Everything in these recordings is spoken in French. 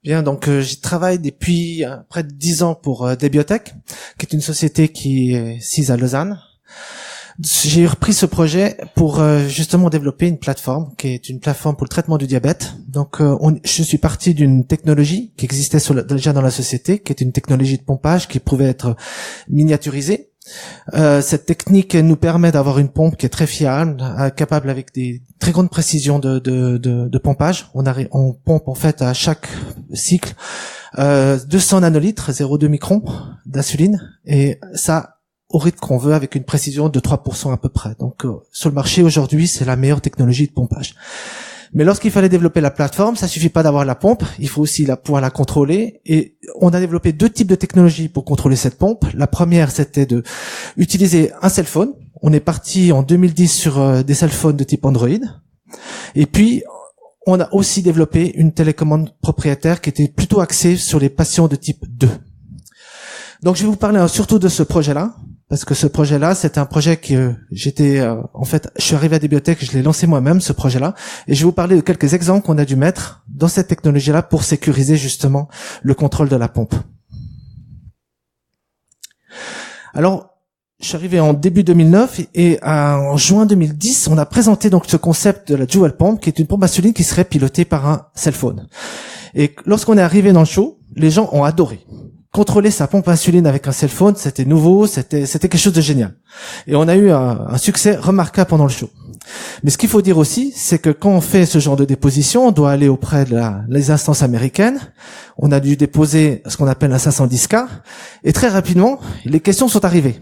Bien, donc j'y travaille depuis près de 10 ans pour Debiotech, qui est une société qui est sise à Lausanne. J'ai repris ce projet pour justement développer une plateforme qui est une plateforme pour le traitement du diabète. Donc je suis parti d'une technologie qui existait déjà dans la société, qui est une technologie de pompage qui pouvait être miniaturisée. Cette technique nous permet d'avoir une pompe qui est très fiable, capable avec des très grandes précisions de pompage. On pompe en fait à chaque cycle 200 nanolitres, 0,2 microns d'insuline, et ça au rythme qu'on veut avec une précision de 3% à peu près. Donc sur le marché aujourd'hui, c'est la meilleure technologie de pompage. Mais lorsqu'il fallait développer la plateforme, ça suffit pas d'avoir la pompe, il faut aussi pouvoir la contrôler. Et on a développé 2 types de technologies pour contrôler cette pompe. La première, c'était de utiliser un cell phone. On est parti en 2010 sur des cell phones de type Android. Et puis, on a aussi développé une télécommande propriétaire qui était plutôt axée sur les patients de type 2. Donc, je vais vous parler surtout de ce projet-là. Parce que ce projet-là, c'est un projet que je suis arrivé à Debiotech, je l'ai lancé moi-même, ce projet-là, et je vais vous parler de quelques exemples qu'on a dû mettre dans cette technologie-là pour sécuriser justement le contrôle de la pompe. Alors, je suis arrivé en début 2009 et en juin 2010, on a présenté donc ce concept de la Dual Pump, qui est une pompe insuline qui serait pilotée par un cell phone. Et lorsqu'on est arrivé dans le show, les gens ont adoré. Contrôler sa pompe insuline avec un cell phone, c'était nouveau, c'était quelque chose de génial. Et on a eu un succès remarquable pendant le show. Mais ce qu'il faut dire aussi, c'est que quand on fait ce genre de déposition, on doit aller auprès de les instances américaines. On a dû déposer ce qu'on appelle un 510K. Et très rapidement, les questions sont arrivées.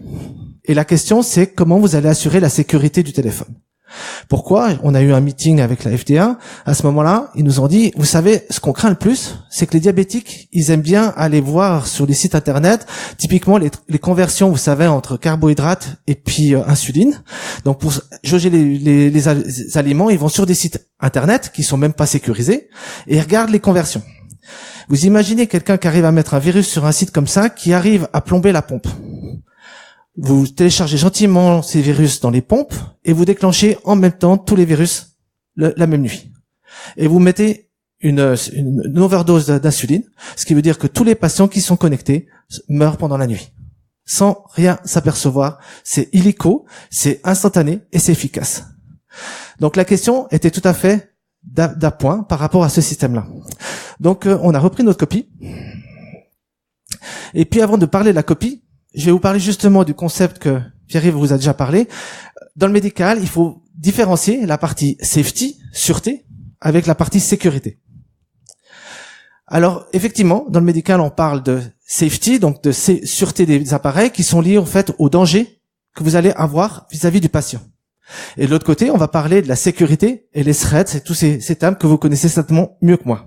Et la question, c'est comment vous allez assurer la sécurité du téléphone. Pourquoi? On a eu un meeting avec la FDA. À ce moment-là, ils nous ont dit, vous savez, ce qu'on craint le plus, c'est que les diabétiques, ils aiment bien aller voir sur les sites internet, typiquement les conversions, vous savez, entre carbohydrates et puis insuline. Donc pour jauger les aliments, ils vont sur des sites internet qui sont même pas sécurisés et ils regardent les conversions. Vous imaginez quelqu'un qui arrive à mettre un virus sur un site comme ça, qui arrive à plomber la pompe. Vous téléchargez gentiment ces virus dans les pompes et vous déclenchez en même temps tous les virus la même nuit. Et vous mettez une overdose d'insuline, ce qui veut dire que tous les patients qui sont connectés meurent pendant la nuit. Sans rien s'apercevoir, c'est illico, c'est instantané et c'est efficace. Donc la question était tout à fait d'appoint par rapport à ce système-là. Donc on a repris notre copie. Et puis avant de parler de la copie, je vais vous parler justement du concept que Pierre-Yves vous a déjà parlé. Dans le médical, il faut différencier la partie safety, sûreté, avec la partie sécurité. Alors, effectivement, dans le médical, on parle de safety, donc de sûreté des appareils qui sont liés, en fait, au danger que vous allez avoir vis-à-vis du patient. Et de l'autre côté, on va parler de la sécurité et les threats, et tous ces termes que vous connaissez certainement mieux que moi.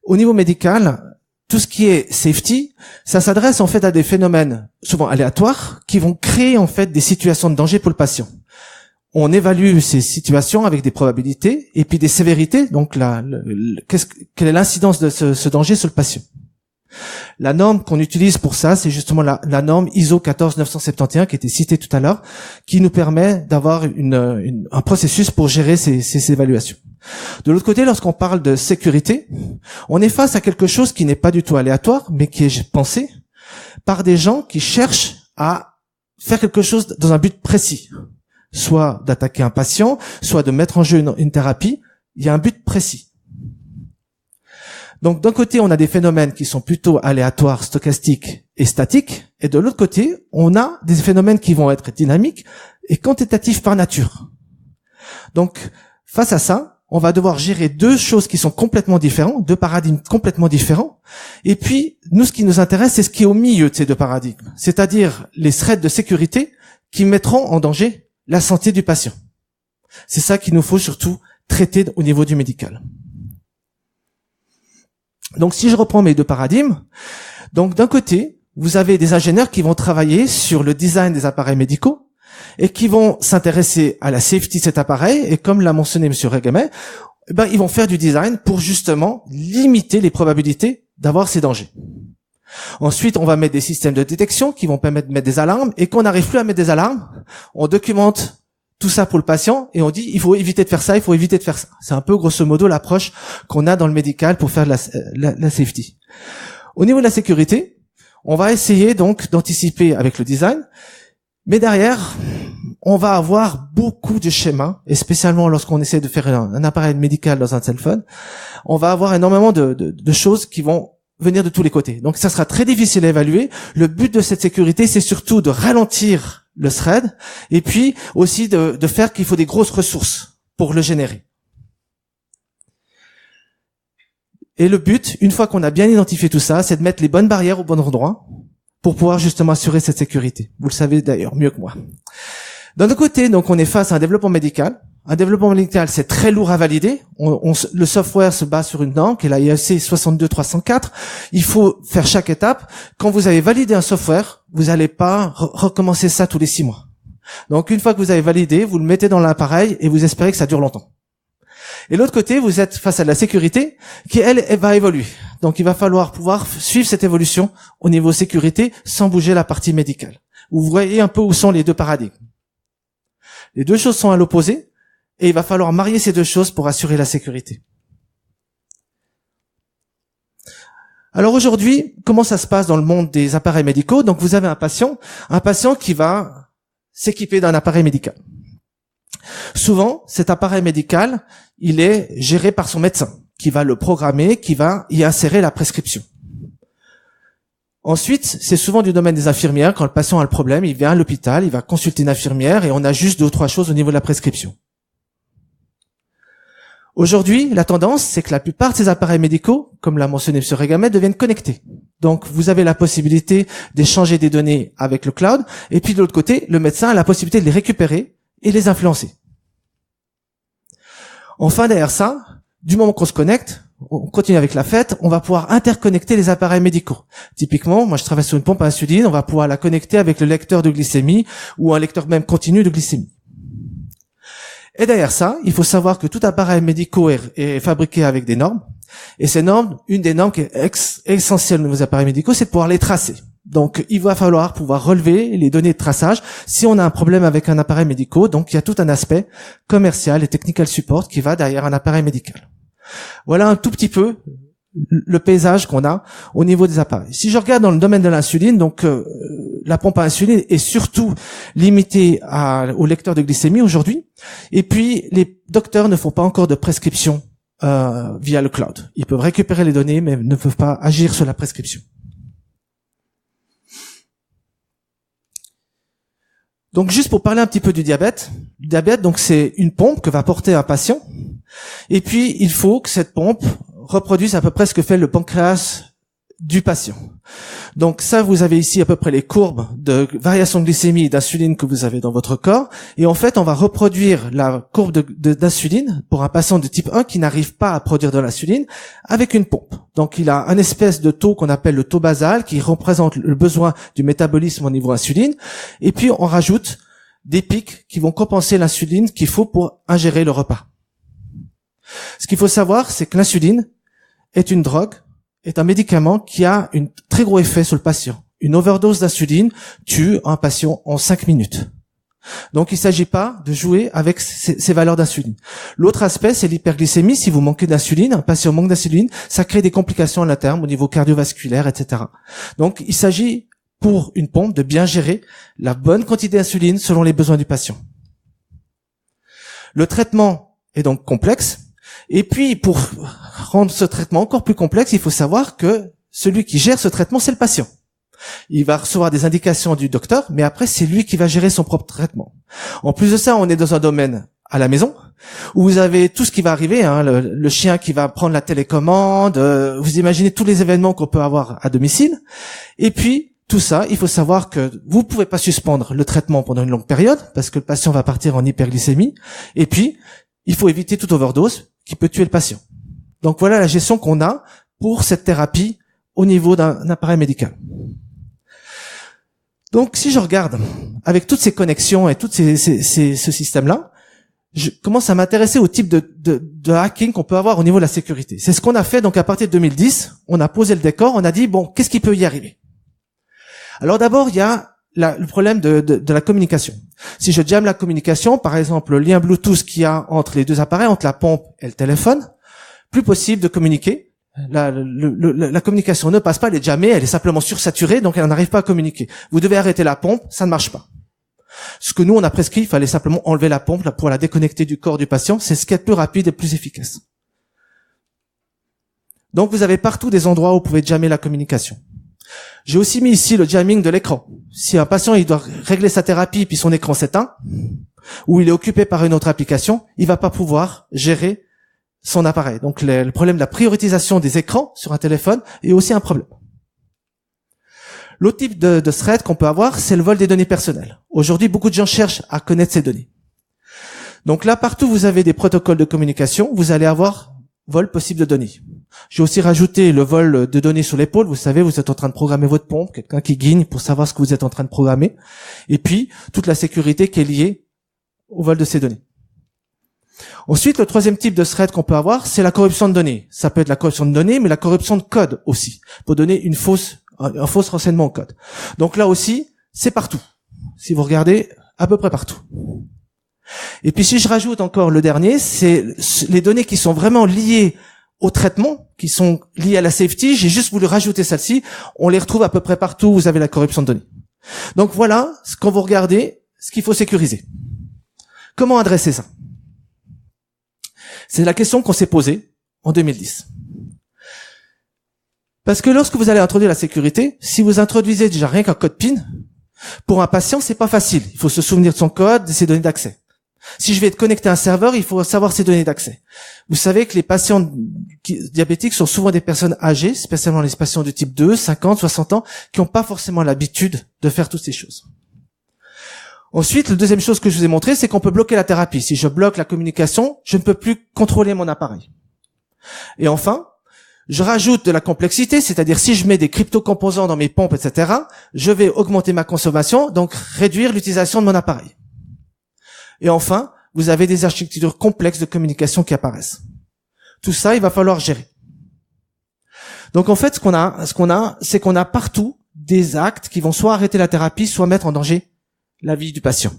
Au niveau médical, tout ce qui est safety, ça s'adresse en fait à des phénomènes souvent aléatoires qui vont créer en fait des situations de danger pour le patient. On évalue ces situations avec des probabilités et puis des sévérités, donc quelle est l'incidence de ce danger sur le patient. La norme qu'on utilise pour ça, c'est justement la norme ISO 14971 qui était citée tout à l'heure, qui nous permet d'avoir un processus pour gérer ces évaluations. De l'autre côté, lorsqu'on parle de sécurité, on est face à quelque chose qui n'est pas du tout aléatoire, mais qui est pensé par des gens qui cherchent à faire quelque chose dans un but précis. Soit d'attaquer un patient, soit de mettre en jeu une thérapie. Il y a un but précis. Donc d'un côté, on a des phénomènes qui sont plutôt aléatoires, stochastiques et statiques, et de l'autre côté, on a des phénomènes qui vont être dynamiques et quantitatifs par nature. Donc face à ça, on va devoir gérer 2 choses qui sont complètement différentes, 2 paradigmes complètement différents. Et puis, nous, ce qui nous intéresse, c'est ce qui est au milieu de ces 2 paradigmes, c'est-à-dire les threats de sécurité qui mettront en danger la santé du patient. C'est ça qu'il nous faut surtout traiter au niveau du médical. Donc, si je reprends mes 2 paradigmes, donc d'un côté, vous avez des ingénieurs qui vont travailler sur le design des appareils médicaux et qui vont s'intéresser à la safety de cet appareil, et comme l'a mentionné M. Regemet, ils vont faire du design pour justement limiter les probabilités d'avoir ces dangers. Ensuite, on va mettre des systèmes de détection qui vont permettre de mettre des alarmes, et quand on n'arrive plus à mettre des alarmes, on documente tout ça pour le patient et on dit il faut éviter de faire ça, il faut éviter de faire ça. C'est un peu grosso modo l'approche qu'on a dans le médical pour faire la safety. Au niveau de la sécurité, on va essayer donc d'anticiper avec le design, mais derrière, on va avoir beaucoup de schémas, et spécialement lorsqu'on essaie de faire un appareil médical dans un cell phone, on va avoir énormément de choses qui vont venir de tous les côtés. Donc ça sera très difficile à évaluer. Le but de cette sécurité, c'est surtout de ralentir le thread, et puis aussi de faire qu'il faut des grosses ressources pour le générer. Et le but, une fois qu'on a bien identifié tout ça, c'est de mettre les bonnes barrières au bon endroit pour pouvoir justement assurer cette sécurité. Vous le savez d'ailleurs mieux que moi. D'un autre côté, donc on est face à un développement médical. Un développement médical, c'est très lourd à valider. Le software se base sur une norme qui est la IEC 62304. Il faut faire chaque étape. Quand vous avez validé un software, vous n'allez pas recommencer ça tous les 6 mois. Donc une fois que vous avez validé, vous le mettez dans l'appareil et vous espérez que ça dure longtemps. Et l'autre côté, vous êtes face à la sécurité qui, elle va évoluer. Donc il va falloir pouvoir suivre cette évolution au niveau sécurité sans bouger la partie médicale. Vous voyez un peu où sont les deux paradigmes. Les deux choses sont à l'opposé. Et il va falloir marier ces deux choses pour assurer la sécurité. Alors aujourd'hui, comment ça se passe dans le monde des appareils médicaux? Donc vous avez un patient qui va s'équiper d'un appareil médical. Souvent, cet appareil médical, il est géré par son médecin, qui va le programmer, qui va y insérer la prescription. Ensuite, c'est souvent du domaine des infirmières. Quand le patient a le problème, il vient à l'hôpital, il va consulter une infirmière et on a juste 2 ou 3 choses au niveau de la prescription. Aujourd'hui, la tendance, c'est que la plupart de ces appareils médicaux, comme l'a mentionné M. Regamet, deviennent connectés. Donc, vous avez la possibilité d'échanger des données avec le cloud, et puis de l'autre côté, le médecin a la possibilité de les récupérer et les influencer. Enfin, derrière ça, du moment qu'on se connecte, on continue avec la fête, on va pouvoir interconnecter les appareils médicaux. Typiquement, moi je travaille sur une pompe à insuline, on va pouvoir la connecter avec le lecteur de glycémie ou un lecteur même continu de glycémie. Et derrière ça, il faut savoir que tout appareil médical est fabriqué avec des normes. Et ces normes, une des normes qui est essentielle de nos appareils médicaux, c'est de pouvoir les tracer. Donc, il va falloir pouvoir relever les données de traçage si on a un problème avec un appareil médical. Donc, il y a tout un aspect commercial et technical support qui va derrière un appareil médical. Voilà un tout petit peu le paysage qu'on a au niveau des appareils. Si je regarde dans le domaine de l'insuline, donc la pompe à insuline est surtout limitée au lecteur de glycémie aujourd'hui. Et puis, les docteurs ne font pas encore de prescription via le cloud. Ils peuvent récupérer les données, mais ne peuvent pas agir sur la prescription. Donc, juste pour parler un petit peu du diabète. Le diabète, donc, c'est une pompe que va porter un patient. Et puis, il faut que cette pompe reproduise à peu près ce que fait le pancréas du patient. Donc ça, vous avez ici à peu près les courbes de variation de glycémie et d'insuline que vous avez dans votre corps. Et en fait, on va reproduire la courbe d'insuline pour un patient de type 1 qui n'arrive pas à produire de l'insuline avec une pompe. Donc il a un espèce de taux qu'on appelle le taux basal qui représente le besoin du métabolisme au niveau insuline. Et puis on rajoute des pics qui vont compenser l'insuline qu'il faut pour ingérer le repas. Ce qu'il faut savoir, c'est que l'insuline est une drogue, est un médicament qui a un très gros effet sur le patient. Une overdose d'insuline tue un patient en 5 minutes. Donc il ne s'agit pas de jouer avec ces valeurs d'insuline. L'autre aspect, c'est l'hyperglycémie. Si vous manquez d'insuline, un patient manque d'insuline, ça crée des complications à long terme au niveau cardiovasculaire, etc. Donc il s'agit pour une pompe de bien gérer la bonne quantité d'insuline selon les besoins du patient. Le traitement est donc complexe. Et puis, pour rendre ce traitement encore plus complexe, il faut savoir que celui qui gère ce traitement, c'est le patient. Il va recevoir des indications du docteur, mais après, c'est lui qui va gérer son propre traitement. En plus de ça, on est dans un domaine à la maison, où vous avez tout ce qui va arriver, hein, le chien qui va prendre la télécommande, vous imaginez tous les événements qu'on peut avoir à domicile. Et puis, tout ça, il faut savoir que vous pouvez pas suspendre le traitement pendant une longue période, parce que le patient va partir en hyperglycémie. Et puis, il faut éviter toute overdose qui peut tuer le patient. Donc voilà la gestion qu'on a pour cette thérapie au niveau d'un appareil médical. Donc si je regarde avec toutes ces connexions et tout ce système-là, je commence à m'intéresser au type de hacking qu'on peut avoir au niveau de la sécurité. C'est ce qu'on a fait donc à partir de 2010. On a posé le décor, on a dit bon, qu'est-ce qui peut y arriver? Alors d'abord, il y a le problème de la communication. Si je jamme la communication, par exemple, le lien Bluetooth qu'il y a entre les deux appareils, entre la pompe et le téléphone, plus possible de communiquer. La communication ne passe pas, elle est jammée, elle est simplement sursaturée, donc elle n'arrive pas à communiquer. Vous devez arrêter la pompe, ça ne marche pas. Ce que nous, on a prescrit, il fallait simplement enlever la pompe là, pour la déconnecter du corps du patient. C'est ce qui est le plus rapide et le plus efficace. Donc, vous avez partout des endroits où vous pouvez jammer la communication. J'ai aussi mis ici le jamming de l'écran. Si un patient il doit régler sa thérapie puis son écran s'éteint, ou il est occupé par une autre application, il va pas pouvoir gérer son appareil. Donc le problème de la prioritisation des écrans sur un téléphone est aussi un problème. L'autre type de threat qu'on peut avoir, c'est le vol des données personnelles. Aujourd'hui, beaucoup de gens cherchent à connaître ces données. Donc là, partout où vous avez des protocoles de communication, vous allez avoir vol possible de données. J'ai aussi rajouté le vol de données sur l'épaule. Vous savez, vous êtes en train de programmer votre pompe, quelqu'un qui guigne pour savoir ce que vous êtes en train de programmer. Et puis, toute la sécurité qui est liée au vol de ces données. Ensuite, le troisième type de threat qu'on peut avoir, c'est la corruption de données. Ça peut être la corruption de données, mais la corruption de code aussi, pour donner un faux renseignement au code. Donc là aussi, c'est partout. Si vous regardez, à peu près partout. Et puis si je rajoute encore le dernier, c'est les données qui sont vraiment liées au traitement, qui sont liées à la safety. J'ai juste voulu rajouter celle-ci. On les retrouve à peu près partout où vous avez la corruption de données. Donc voilà, quand vous regardez, ce qu'il faut sécuriser. Comment adresser ça? C'est la question qu'on s'est posée en 2010. Parce que lorsque vous allez introduire la sécurité, si vous introduisez déjà rien qu'un code PIN, pour un patient, c'est pas facile. Il faut se souvenir de son code, de ses données d'accès. Si je vais être connecté à un serveur, il faut savoir ses données d'accès. Vous savez que les patients diabétiques sont souvent des personnes âgées, spécialement les patients de type 2, 50, 60 ans, qui n'ont pas forcément l'habitude de faire toutes ces choses. Ensuite, la deuxième chose que je vous ai montré, c'est qu'on peut bloquer la thérapie. Si je bloque la communication, je ne peux plus contrôler mon appareil. Et enfin, je rajoute de la complexité, c'est-à-dire si je mets des crypto-composants dans mes pompes, etc., je vais augmenter ma consommation, donc réduire l'utilisation de mon appareil. Et enfin, vous avez des architectures complexes de communication qui apparaissent. Tout ça, il va falloir gérer. Donc en fait, ce qu'on a, c'est qu'on a partout des actes qui vont soit arrêter la thérapie, soit mettre en danger la vie du patient.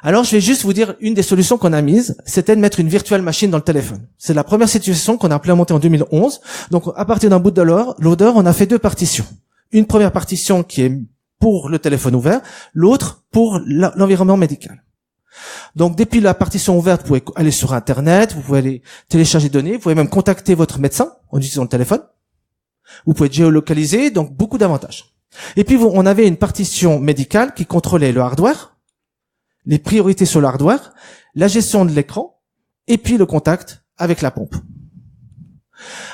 Alors, je vais juste vous dire une des solutions qu'on a mises, c'était de mettre une virtual machine dans le téléphone. C'est la première situation qu'on a implémentée en 2011. Donc, à partir d'un bout de loader, on a fait deux partitions. Une première partition qui est pour le téléphone ouvert, l'autre pour l'environnement médical. Donc, depuis la partition ouverte, vous pouvez aller sur Internet, vous pouvez aller télécharger des données, vous pouvez même contacter votre médecin en utilisant le téléphone. Vous pouvez géolocaliser, donc beaucoup d'avantages. Et puis, on avait une partition médicale qui contrôlait le hardware, les priorités sur le hardware, la gestion de l'écran, et puis le contact avec la pompe.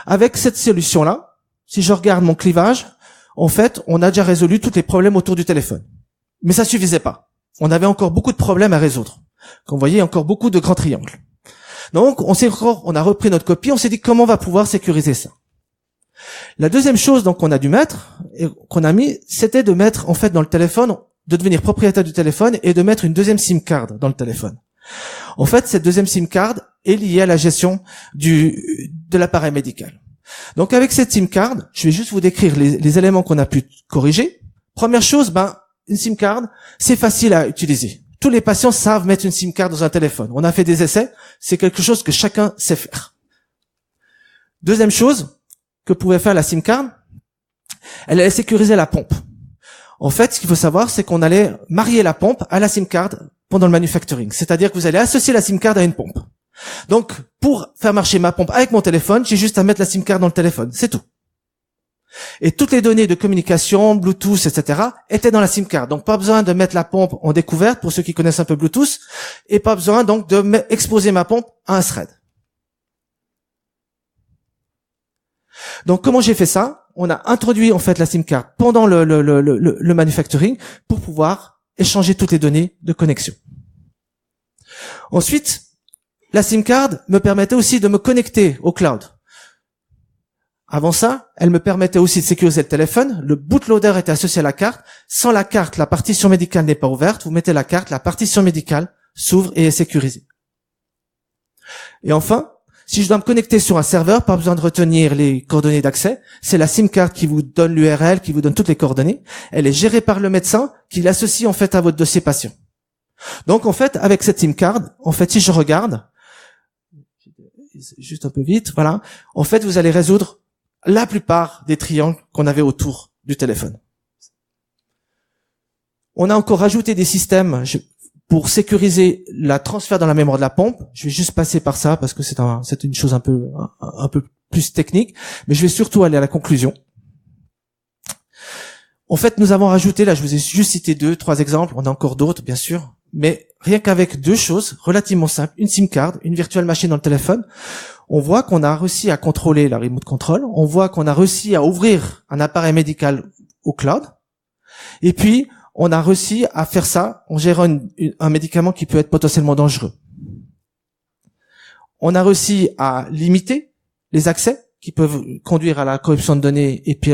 Avec cette solution-là, si je regarde mon clivage, en fait, on a déjà résolu tous les problèmes autour du téléphone. Mais ça suffisait pas. On avait encore beaucoup de problèmes à résoudre. Comme vous voyez, encore beaucoup de grands triangles. Donc, on a repris notre copie, on s'est dit comment on va pouvoir sécuriser ça. La deuxième chose donc qu'on a dû mettre, et qu'on a mis, c'était de mettre en fait dans le téléphone, de devenir propriétaire du téléphone et de mettre une deuxième SIM card dans le téléphone. En fait, cette deuxième SIM card est liée à la gestion de l'appareil médical. Donc avec cette SIM card, je vais juste vous décrire les éléments qu'on a pu corriger. Première chose, une SIM card, c'est facile à utiliser. Tous les patients savent mettre une SIM card dans un téléphone. On a fait des essais, c'est quelque chose que chacun sait faire. Deuxième chose que pouvait faire la SIM card, elle allait sécuriser la pompe. En fait, ce qu'il faut savoir, c'est qu'on allait marier la pompe à la SIM card pendant le manufacturing. C'est-à-dire que vous allez associer la SIM card à une pompe. Donc, pour faire marcher ma pompe avec mon téléphone, j'ai juste à mettre la SIM card dans le téléphone. C'est tout. Et toutes les données de communication, Bluetooth, etc., étaient dans la SIM card. Donc, pas besoin de mettre la pompe en découverte, pour ceux qui connaissent un peu Bluetooth, et pas besoin donc de exposer ma pompe à un thread. Donc, comment j'ai fait ça? On a introduit en fait la SIM card pendant le manufacturing pour pouvoir échanger toutes les données de connexion. Ensuite, la SIM card me permettait aussi de me connecter au cloud. Avant ça, elle me permettait aussi de sécuriser le téléphone. Le bootloader était associé à la carte. Sans la carte, la partition médicale n'est pas ouverte. Vous mettez la carte, la partition médicale s'ouvre et est sécurisée. Et enfin, Si je dois me connecter sur un serveur, pas besoin de retenir les coordonnées d'accès. C'est la SIM card qui vous donne l'URL, qui vous donne toutes les coordonnées. Elle est gérée par le médecin qui l'associe en fait à votre dossier patient. Donc en fait, avec cette SIM card, en fait, si je regarde, juste un peu vite, voilà, en fait, vous allez résoudre la plupart des triangles qu'on avait autour du téléphone. On a encore rajouté des systèmes pour sécuriser la transfert dans la mémoire de la pompe. Je vais juste passer par ça parce que c'est une chose un peu plus technique, mais je vais surtout aller à la conclusion. En fait, nous avons rajouté, là je vous ai juste cité 2-3 exemples, on a encore d'autres bien sûr, mais rien qu'avec 2 choses relativement simples, une SIM card, une virtual machine dans le téléphone, on voit qu'on a réussi à contrôler la remote control, on voit qu'on a réussi à ouvrir un appareil médical au cloud, et puis on a réussi à faire ça en gérant un médicament qui peut être potentiellement dangereux. On a réussi à limiter les accès qui peuvent conduire à la corruption de données et puis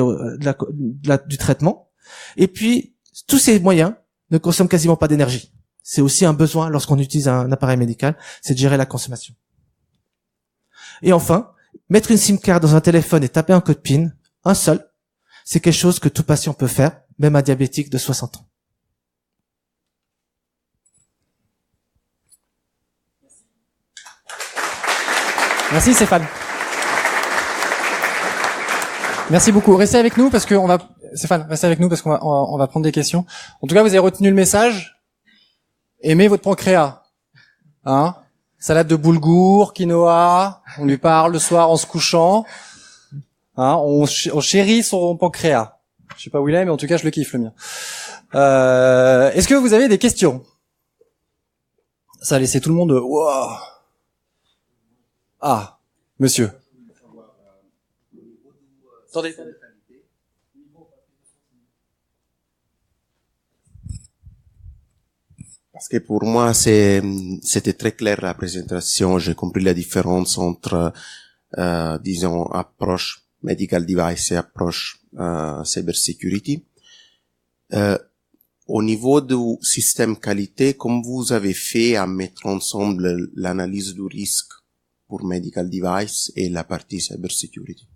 du traitement. Et puis, tous ces moyens ne consomment quasiment pas d'énergie. C'est aussi un besoin lorsqu'on utilise un appareil médical, c'est de gérer la consommation. Et enfin, mettre une SIM card dans un téléphone et taper un code PIN, un seul, c'est quelque chose que tout patient peut faire, même un diabétique de 60 ans. Merci Stéphane. Merci beaucoup. Restez avec nous parce que Stéphane, restez avec nous parce qu'on va prendre des questions. En tout cas, vous avez retenu le message. Aimez votre pancréas. Hein? Salade de boulgour, quinoa. On lui parle le soir en se couchant. Hein? On chérit son pancréas. Je sais pas où il est, mais en tout cas, je le kiffe, le mien. Est-ce que vous avez des questions? Ça a laissé tout le monde. Wow. Ah, monsieur. Attendez. Parce que pour moi, c'était très clair la présentation. J'ai compris la différence entre, disons, approche medical device et approche cyber security. Au niveau du système qualité, comme vous avez fait à mettre ensemble l'analyse du risque pour medical device et la partie cyber security.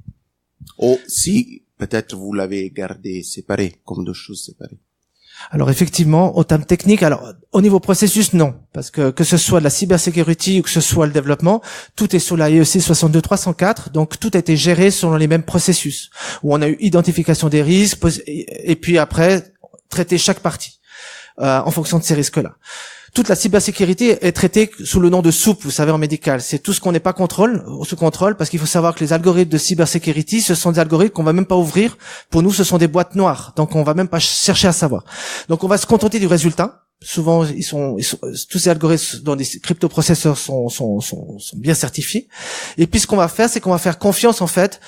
Ou si peut-être vous l'avez gardé séparé, comme 2 choses séparées. Alors effectivement, au terme technique, alors au niveau processus, non, parce que ce soit de la cybersécurité ou que ce soit le développement, tout est sur la IEC 62304, donc tout a été géré selon les mêmes processus, où on a eu identification des risques et puis après traiter chaque partie en fonction de ces risques-là. Toute la cybersécurité est traitée sous le nom de SOUP, vous savez, en médical. C'est tout ce qu'on n'est pas sous contrôle, parce qu'il faut savoir que les algorithmes de cybersécurité, ce sont des algorithmes qu'on va même pas ouvrir. Pour nous, ce sont des boîtes noires. Donc, on va même pas chercher à savoir. Donc, on va se contenter du résultat. Souvent, tous ces algorithmes dans des cryptoprocesseurs sont bien certifiés. Et puis, ce qu'on va faire, c'est qu'on va faire confiance, en fait,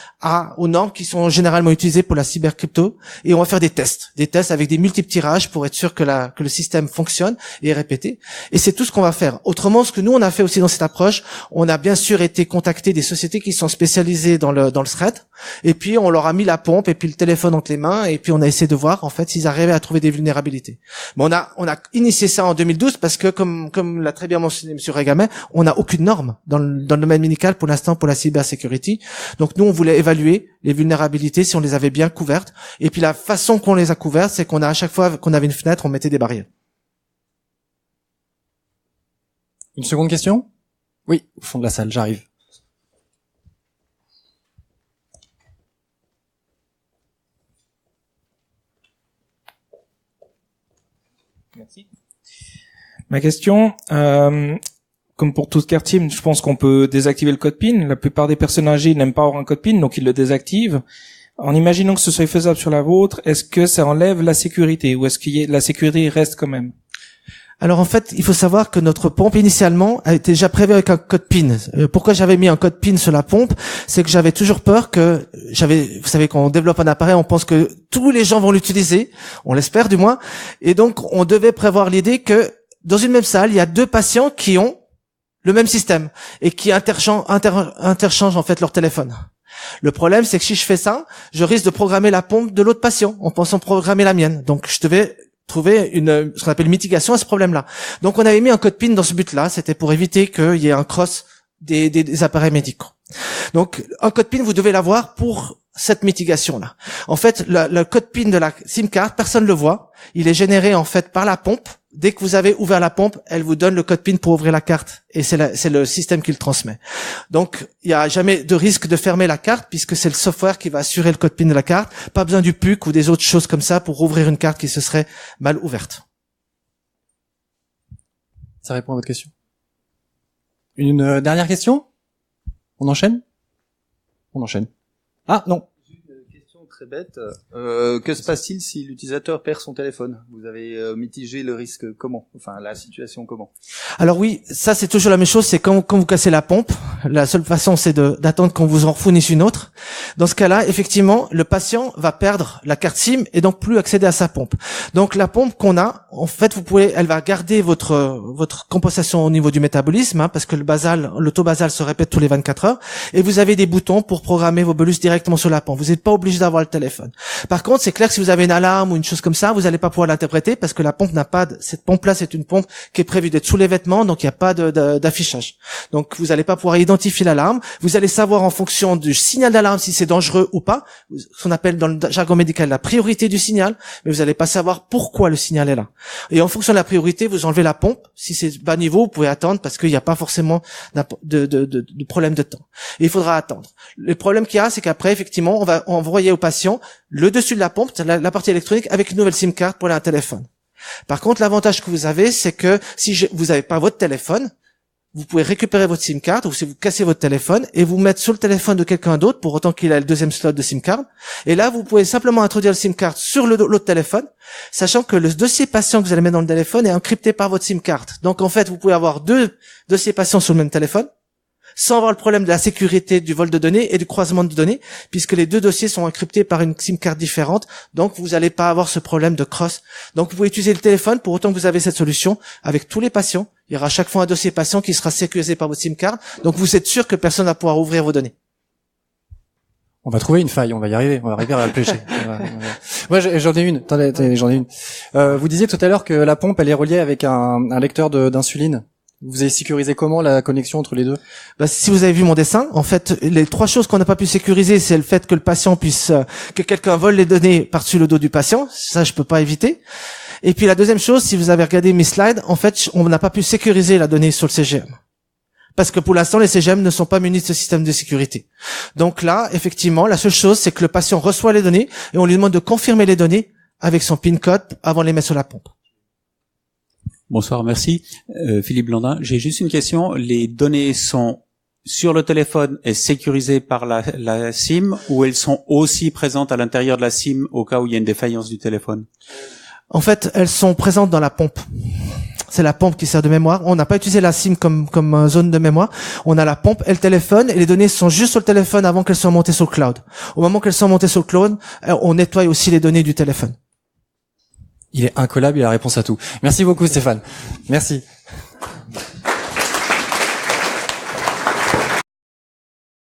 aux normes qui sont généralement utilisées pour la cybercrypto. Et on va faire des tests avec des multiples tirages pour être sûr que le système fonctionne et est répété. Et c'est tout ce qu'on va faire. Autrement, ce que nous, on a fait aussi dans cette approche, on a bien sûr été contacter des sociétés qui sont spécialisées dans le threat. Et puis, on leur a mis la pompe et puis le téléphone entre les mains. Et puis, on a essayé de voir, en fait, s'ils arrivaient à trouver des vulnérabilités. Mais on a initié ça en 2012 parce que, comme l'a très bien mentionné M. Regamet, on n'a aucune norme dans le domaine médical pour l'instant pour la cybersécurité. Donc nous, on voulait évaluer les vulnérabilités si on les avait bien couvertes. Et puis la façon qu'on les a couvertes, c'est qu'on a à chaque fois qu'on avait une fenêtre, on mettait des barrières. Une seconde question? Oui, au fond de la salle, j'arrive. Merci. Ma question, comme pour tout Care Team, je pense qu'on peut désactiver le code PIN. La plupart des personnes âgées n'aiment pas avoir un code PIN, donc ils le désactivent. En imaginant que ce soit faisable sur la vôtre, est-ce que ça enlève la sécurité ou est-ce que la sécurité reste quand même? Alors en fait, il faut savoir que notre pompe initialement a été déjà prévue avec un code PIN. Pourquoi j'avais mis un code PIN sur la pompe, c'est que j'avais toujours peur vous savez, quand on développe un appareil, on pense que tous les gens vont l'utiliser, on l'espère du moins, et donc on devait prévoir l'idée que dans une même salle, il y a 2 patients qui ont le même système et qui interchangent en fait leur téléphone. Le problème, c'est que si je fais ça, je risque de programmer la pompe de l'autre patient en pensant programmer la mienne. Donc je devais trouver ce qu'on appelle mitigation à ce problème-là. Donc on avait mis un code PIN dans ce but-là, c'était pour éviter qu'il y ait un cross des appareils médicaux. Donc, un code PIN, vous devez l'avoir pour cette mitigation-là. En fait, le code PIN de la SIM card, personne ne le voit. Il est généré, en fait, par la pompe. Dès que vous avez ouvert la pompe, elle vous donne le code PIN pour ouvrir la carte. Et c'est le système qui le transmet. Donc, il n'y a jamais de risque de fermer la carte, puisque c'est le software qui va assurer le code PIN de la carte. Pas besoin du PUC ou des autres choses comme ça pour ouvrir une carte qui se serait mal ouverte. Ça répond à votre question. Une dernière question? On enchaîne? On enchaîne. Ah, non. Une question très bête. Que se passe-t-il si l'utilisateur perd son téléphone? Vous avez mitigé le risque comment? Enfin, la situation comment? Alors oui, ça c'est toujours la même chose, c'est quand vous cassez la pompe, la seule façon c'est d'attendre qu'on vous en fournisse une autre. Dans ce cas-là, effectivement, le patient va perdre la carte SIM et donc plus accéder à sa pompe. Donc la pompe qu'on a, en fait, elle va garder votre compensation au niveau du métabolisme, parce que le taux basal se répète tous les 24 heures, et vous avez des boutons pour programmer vos bolus directement sur la pompe. Vous n'êtes pas obligé d'avoir le téléphone. Par contre, c'est clair que si vous avez une alarme ou une chose comme ça, vous n'allez pas pouvoir l'interpréter parce que la pompe cette pompe-là, c'est une pompe qui est prévue d'être sous les vêtements, donc il n'y a pas d'affichage. Donc vous n'allez pas pouvoir identifier l'alarme. Vous allez savoir en fonction du signal d'alarme si c'est dangereux ou pas, ce qu'on appelle dans le jargon médical la priorité du signal, mais vous n'allez pas savoir pourquoi le signal est là. Et en fonction de la priorité, vous enlevez la pompe. Si c'est bas niveau, vous pouvez attendre parce qu'il n'y a pas forcément de problème de temps. Et il faudra attendre. Le problème qu'il y a, c'est qu'après, effectivement, on va envoyer au patient le dessus de la pompe, la partie électronique, avec une nouvelle SIM card pour un téléphone. Par contre, l'avantage que vous avez, c'est que si vous n'avez pas votre téléphone, vous pouvez récupérer votre SIM card, ou si vous cassez votre téléphone, et vous mettre sur le téléphone de quelqu'un d'autre, pour autant qu'il a le deuxième slot de SIM card. Et là, vous pouvez simplement introduire le SIM card sur l'autre téléphone, sachant que le dossier patient que vous allez mettre dans le téléphone est encrypté par votre SIM card. Donc, en fait, vous pouvez avoir deux dossiers patients sur le même téléphone, sans avoir le problème de la sécurité du vol de données et du croisement de données, puisque les deux dossiers sont encryptés par une SIM card différente, donc vous n'allez pas avoir ce problème de cross. Donc vous pouvez utiliser le téléphone pour autant que vous avez cette solution avec tous les patients. Il y aura à chaque fois un dossier patient qui sera sécurisé par votre SIM card, donc vous êtes sûr que personne ne va pouvoir ouvrir vos données. On va trouver une faille, on va y arriver, on va arriver à la pêcher. Moi, j'en ai une. Attendez, j'en ai une. Vous disiez tout à l'heure que la pompe, elle est reliée avec un lecteur d'insuline. Vous avez sécurisé comment la connexion entre les deux? Si vous avez vu mon dessin, en fait, les trois choses qu'on n'a pas pu sécuriser, c'est le fait que le patient puisse, que quelqu'un vole les données par-dessus le dos du patient. Ça, je peux pas éviter. Et puis la deuxième chose, si vous avez regardé mes slides, en fait, on n'a pas pu sécuriser la donnée sur le CGM. Parce que pour l'instant, les CGM ne sont pas munis de ce système de sécurité. Donc là, effectivement, la seule chose, c'est que le patient reçoit les données et on lui demande de confirmer les données avec son PIN code avant de les mettre sur la pompe. Bonsoir, merci. Philippe Blandin. J'ai juste une question. Les données sont sur le téléphone et sécurisées par la SIM, ou elles sont aussi présentes à l'intérieur de la SIM au cas où il y a une défaillance du téléphone? En fait, elles sont présentes dans la pompe. C'est la pompe qui sert de mémoire. On n'a pas utilisé la SIM comme zone de mémoire. On a la pompe et le téléphone, et les données sont juste sur le téléphone avant qu'elles soient montées sur le cloud. Au moment qu'elles sont montées sur le cloud, on nettoie aussi les données du téléphone. Il est incollable, il a la réponse à tout. Merci beaucoup Stéphane. Merci.